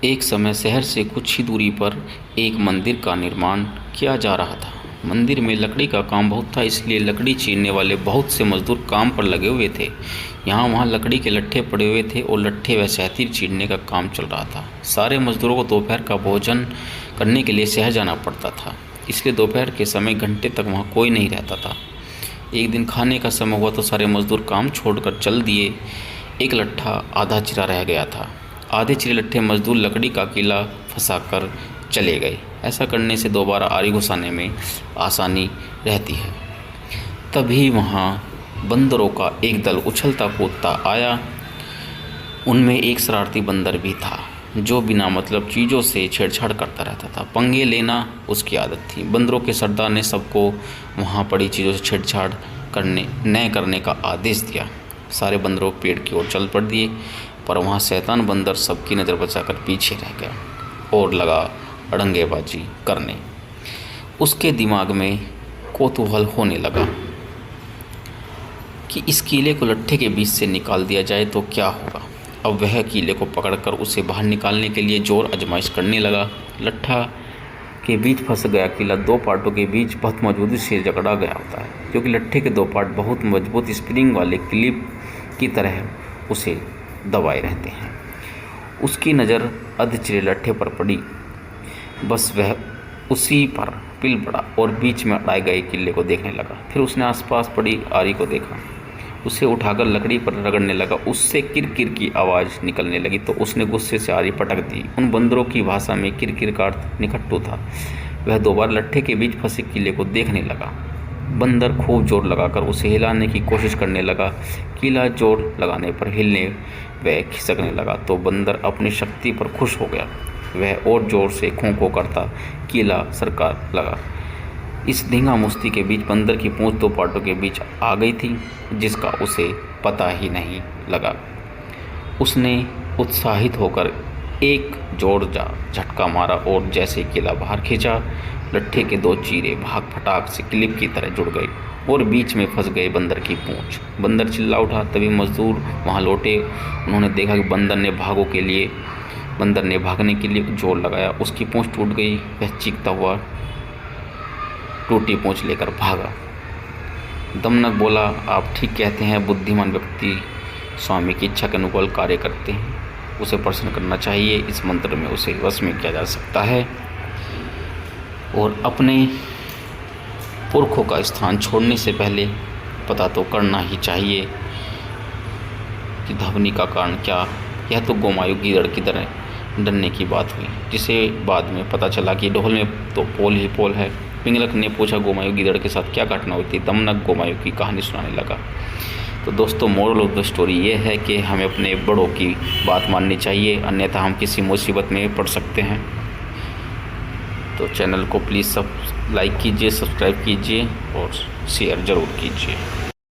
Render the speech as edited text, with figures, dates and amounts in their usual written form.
एक समय शहर से कुछ ही दूरी पर एक मंदिर का निर्माण किया जा रहा था। मंदिर में लकड़ी का काम बहुत था, इसलिए लकड़ी चीरने वाले बहुत से मजदूर काम पर लगे हुए थे। यहाँ वहाँ लकड़ी के लट्ठे पड़े हुए थे और लट्ठे व सहती चीरने का काम चल रहा था। सारे मजदूरों को दोपहर का भोजन करने के लिए शहर जाना पड़ता था, इसलिए दोपहर के समय घंटे तक वहाँ कोई नहीं रहता था। एक दिन खाने का समय हुआ तो सारे मजदूर काम छोड़कर चल दिए। एक लट्ठा आधा चिरा रह गया था। आधे चिरे लट्ठे मजदूर लकड़ी का कीला फंसाकर चले गए। ऐसा करने से दोबारा आरी घुसाने में आसानी रहती है। तभी वहाँ बंदरों का एक दल उछलता कूदता आया। उनमें एक शरारती बंदर भी था जो बिना मतलब चीज़ों से छेड़छाड़ करता रहता था। पंगे लेना उसकी आदत थी। बंदरों के सरदार ने सबको वहाँ पड़ी चीज़ों से छेड़छाड़ न करने का आदेश दिया। सारे बंदरों पेड़ की ओर चल पड़ दिए, पर वहाँ शैतान बंदर सबकी नज़र बचाकर पीछे रह गया और लगा अड़ंगेबाजी करने। उसके दिमाग में कौतूहल होने लगा कि इस कीले को लट्ठे के बीच से निकाल दिया जाए तो क्या होगा। अब वह कीले को पकड़कर उसे बाहर निकालने के लिए जोर आजमाइश करने लगा। लट्ठा के बीच फंस गया कीला दो पार्टों के बीच बहुत मजबूती से जकड़ा गया होता है, क्योंकि लट्ठे के दो पार्ट बहुत मजबूत स्प्रिंग वाले क्लिप की तरह उसे दबाए रहते हैं। उसकी नज़र अधचिरे लट्ठे पर पड़ी। बस वह उसी पर पिल पड़ा और बीच में अड़ाए गए किले को देखने लगा। फिर उसने आसपास पड़ी आरी को देखा। उसे उठाकर लकड़ी पर रगड़ने लगा। उससे किरकिर की आवाज़ निकलने लगी तो उसने गुस्से से आरी पटक दी। उन बंदरों की भाषा में किरकिर का अर्थ निकट्टू था। वह दोबारा लट्ठे के बीच फंसे किले को देखने लगा। बंदर खूब जोर लगाकर उसे हिलाने की कोशिश करने लगा। कीला जोर लगाने पर हिलने व खिसकने लगा तो बंदर अपनी शक्ति पर खुश हो गया। वह और जोर से खों खों करता कीला सरकार लगा। इस धींगा मुश्ती के बीच बंदर की पूंछ दो पार्टों के बीच आ गई थी, जिसका उसे पता ही नहीं लगा। उसने उत्साहित होकर एक जोरदार झटका मारा और जैसे कीला बाहर खींचा, लट्ठे के दो चीरे भाग फटाक से क्लिप की तरह जुड़ गए और बीच में फंस गए बंदर की पूंछ। बंदर चिल्ला उठा। तभी मजदूर वहां लौटे। उन्होंने देखा कि बंदर ने भागने के लिए जोर लगाया। उसकी पूंछ टूट गई। वह चीखता हुआ टूटी पूंछ लेकर भागा। दमनक बोला, आप ठीक कहते हैं, बुद्धिमान व्यक्ति स्वामी की इच्छा के अनुकूल कार्य करते हैं। उसे प्रसन्न करना चाहिए। इस मंत्र में उसे वश में किया जा सकता है और अपने पुरखों का स्थान छोड़ने से पहले पता तो करना ही चाहिए कि ध्वनि का कारण क्या। यह तो गोमायु गीदड़ की तरह डरने की बात हुई, जिसे बाद में पता चला कि ढोल में तो पोल ही पोल है। पिंगलक ने पूछा, गोमायु गीदड़ के साथ क्या घटना हुई थी? दमनक गोमायु की कहानी सुनाने लगा। तो दोस्तों, मोरल ऑफ द स्टोरी ये है कि हमें अपने बड़ों की बात माननी चाहिए, अन्यथा हम किसी मुसीबत में पड़ सकते हैं। तो चैनल को प्लीज़ सब लाइक कीजिए, सब्सक्राइब कीजिए और शेयर ज़रूर कीजिए।